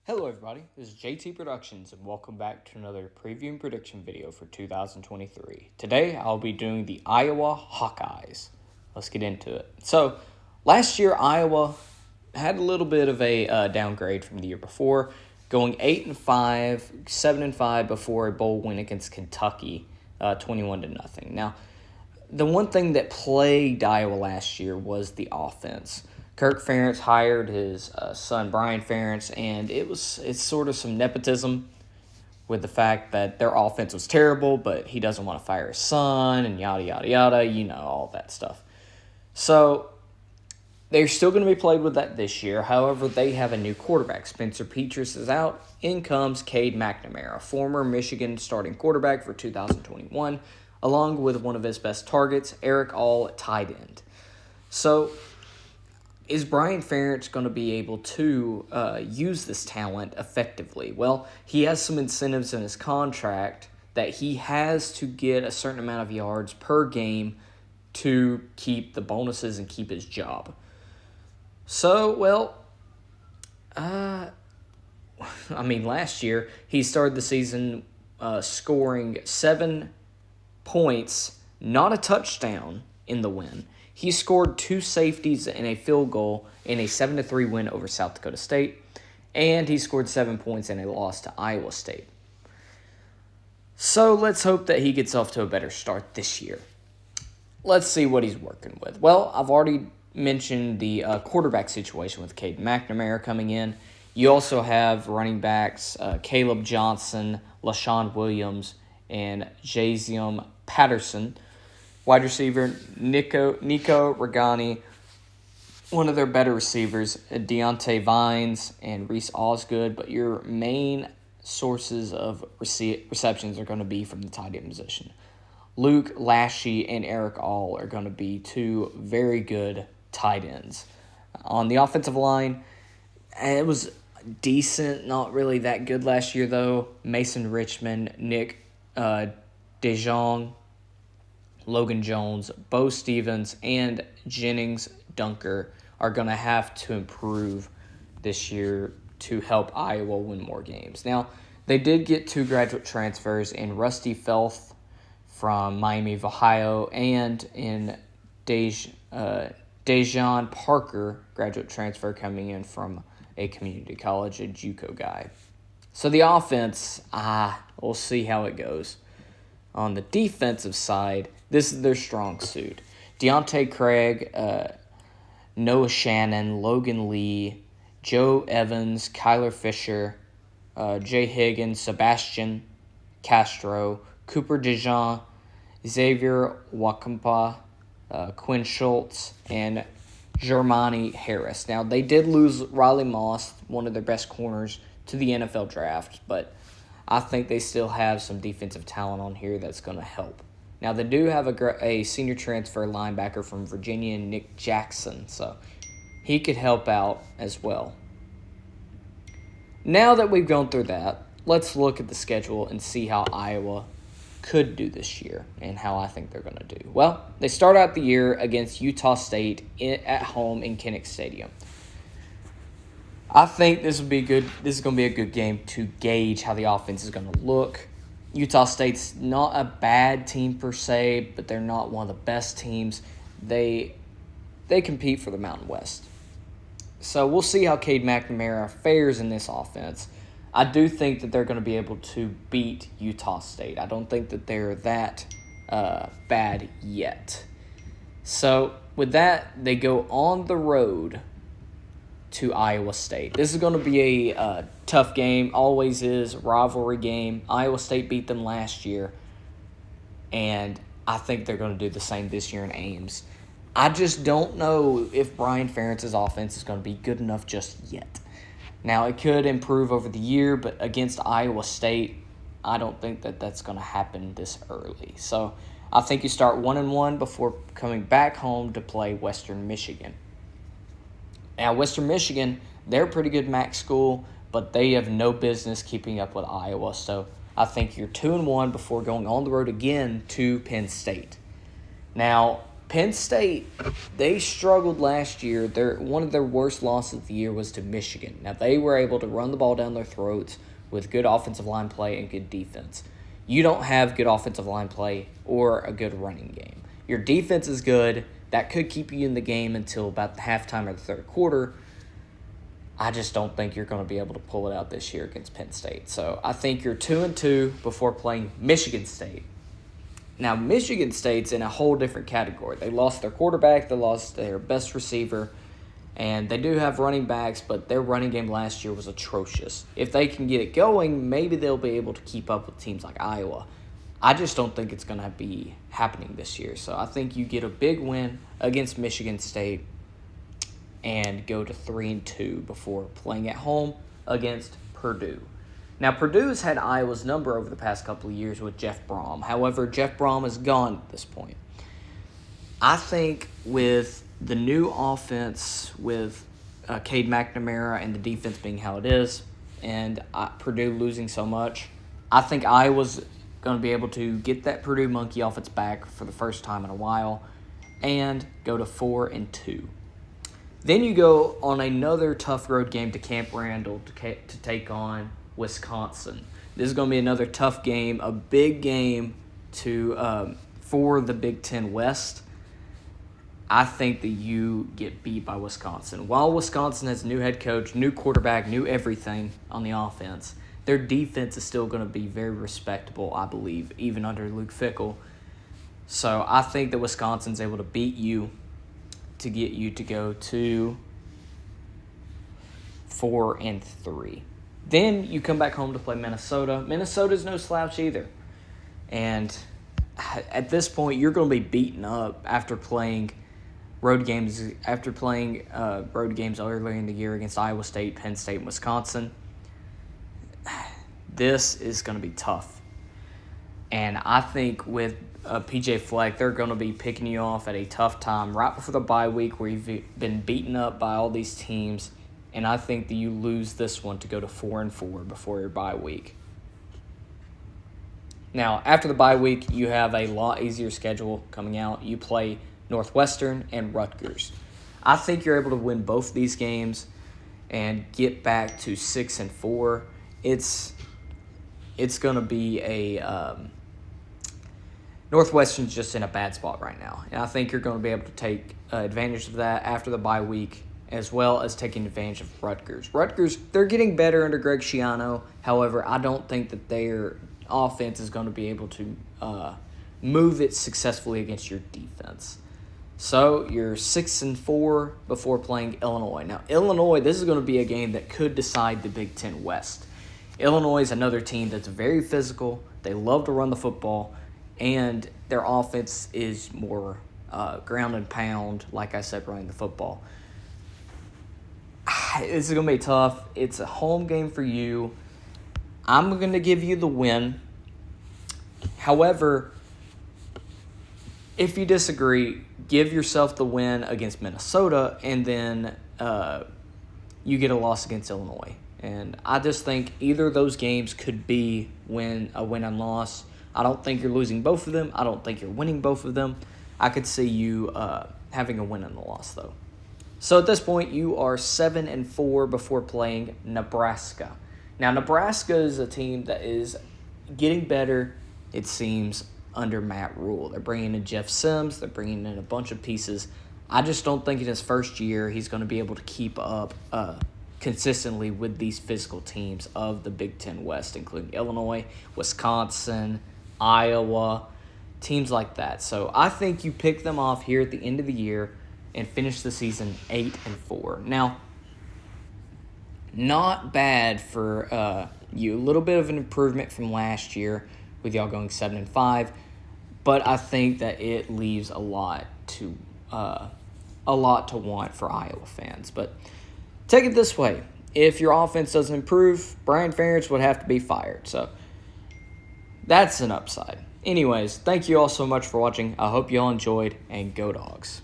Hello everybody, this is JT Productions and welcome back to another preview and prediction video for 2023. Today I'll be doing the Iowa Hawkeyes. Let's get into it. So, last year Iowa had a little bit of a downgrade from the year before, going 8-5, 7-5 before a bowl win against Kentucky, 21-0. Now, the one thing that plagued Iowa last year was the offense. Kirk Ferentz hired his son Brian Ferentz, and it's sort of some nepotism with the fact that their offense was terrible, but he doesn't want to fire his son, and yada, yada, yada, all that stuff. So they're still going to be played with that this year. However, they have a new quarterback. Spencer Petras is out. In comes Cade McNamara, former Michigan starting quarterback for 2021, along with one of his best targets, Eric All at tight end. So, is Brian Ferentz going to be able to use this talent effectively? Well, he has some incentives in his contract that he has to get a certain amount of yards per game to keep the bonuses and keep his job. So, last year he started the season scoring 7 points, not a touchdown in the win. He scored 2 safeties and a field goal in a 7-3 win over South Dakota State, and he scored 7 points in a loss to Iowa State. So let's hope that he gets off to a better start this year. Let's see what he's working with. Well, I've already mentioned the quarterback situation with Cade McNamara coming in. You also have running backs Caleb Johnson, LaShawn Williams, and Jazium Patterson. Wide receiver, Nico Regani, one of their better receivers, Deontay Vines and Reese Osgood. But your main sources of receptions are going to be from the tight end position. Luke Lachey and Eric All are going to be 2 very good tight ends. On the offensive line, it was decent, not really that good last year, though. Mason Richmond, Nick DeJong, Logan Jones, Bo Stevens, and Jennings Dunker are going to have to improve this year to help Iowa win more games. Now, they did get 2 graduate transfers in Rusty Felth from Miami of Ohio and in Dejan Parker, graduate transfer coming in from a community college, a JUCO guy. So the offense, we'll see how it goes. On the defensive side, this is their strong suit. Deontay Craig, Noah Shannon, Logan Lee, Joe Evans, Kyler Fisher, Jay Higgins, Sebastian Castro, Cooper DeJean, Xavier Wakampa, Quinn Schultz, and Germani Harris. Now, they did lose Riley Moss, one of their best corners, to the NFL draft, but I think they still have some defensive talent on here that's going to help. Now, they do have a senior transfer linebacker from Virginia, Nick Jackson, so he could help out as well. Now that we've gone through that, let's look at the schedule and see how Iowa could do this year and how I think they're going to do. Well, they start out the year against Utah State at home in Kinnick Stadium. I think this is going to be a good game to gauge how the offense is going to look. Utah State's not a bad team per se, but they're not one of the best teams. They compete for the Mountain West. So we'll see how Cade McNamara fares in this offense. I do think that they're going to be able to beat Utah State. I don't think that they're that bad yet. So with that, they go on the road to Iowa State. This is going to be a tough game, always is, rivalry game. Iowa State beat them last year, and I think they're going to do the same this year in Ames. I just don't know if Brian Ferentz's offense is going to be good enough just yet. Now, it could improve over the year, but against Iowa State, I don't think that that's going to happen this early. So I think you start 1-1 before coming back home to play Western Michigan. Now, Western Michigan, they're a pretty good MAC school, but they have no business keeping up with Iowa. So I think you're 2-1 before going on the road again to Penn State. Now, Penn State, they struggled last year. One of their worst losses of the year was to Michigan. Now, they were able to run the ball down their throats with good offensive line play and good defense. You don't have good offensive line play or a good running game. Your defense is good. That could keep you in the game until about the halftime or the third quarter. I just don't think you're going to be able to pull it out this year against Penn State. So I think you're 2-2 before playing Michigan State. Now, Michigan State's in a whole different category. They lost their quarterback, they lost their best receiver, and they do have running backs, but their running game last year was atrocious. If they can get it going, maybe they'll be able to keep up with teams like Iowa. I just don't think it's going to be happening this year. So I think you get a big win against Michigan State and go to 3-2 before playing at home against Purdue. Now, Purdue has had Iowa's number over the past couple of years with Jeff Brom. However, Jeff Brom is gone at this point. I think with the new offense, with Cade McNamara and the defense being how it is, and Purdue losing so much, I think Iowa's going to be able to get that Purdue monkey off its back for the first time in a while and go to 4-2. Then you go on another tough road game to Camp Randall to take on Wisconsin. This is going to be another tough game, a big game for the Big Ten West. I think that you get beat by Wisconsin. While Wisconsin has a new head coach, new quarterback, new everything on the offense, their defense is still going to be very respectable, I believe, even under Luke Fickell. So I think that Wisconsin's able to beat you to get you to go to 4-3. Then you come back home to play Minnesota. Minnesota's no slouch either. And at this point, you're going to be beaten up after playing road games earlier in the year against Iowa State, Penn State, and Wisconsin. This is going to be tough. And I think with PJ Fleck, they're going to be picking you off at a tough time right before the bye week where you've been beaten up by all these teams. And I think that you lose this one to go to 4-4 before your bye week. Now, after the bye week, you have a lot easier schedule coming out. You play Northwestern and Rutgers. I think you're able to win both these games and get back to 6-4. It's going to be a Northwestern's just in a bad spot right now, and I think you're going to be able to take advantage of that after the bye week, as well as taking advantage of Rutgers. Rutgers, they're getting better under Greg Schiano. However, I don't think that their offense is going to be able to move it successfully against your defense. So you're 6-4 before playing Illinois. Now, Illinois, this is going to be a game that could decide the Big Ten West. Illinois is another team that's very physical. They love to run the football, and their offense is more ground and pound, like I said, running the football. This is going to be tough. It's a home game for you. I'm going to give you the win. However, if you disagree, give yourself the win against Minnesota, and then you get a loss against Illinois. And I just think either of those games could be a win and loss. I don't think you're losing both of them. I don't think you're winning both of them. I could see you having a win and a loss, though. So at this point, you are 7-4 before playing Nebraska. Now, Nebraska is a team that is getting better, it seems, under Matt Rule. They're bringing in Jeff Sims. They're bringing in a bunch of pieces. I just don't think in his first year he's going to be able to keep up consistently with these physical teams of the Big Ten West, including Illinois, Wisconsin, Iowa, teams like that. So I think you pick them off here at the end of the year and finish the season 8-4. Now, not bad for you. A little bit of an improvement from last year with y'all going 7-5, but I think that it leaves a lot to want for Iowa fans. But take it this way: if your offense doesn't improve, Brian Ferentz would have to be fired. So that's an upside. Anyways, thank you all so much for watching. I hope you all enjoyed, and Go Dogs.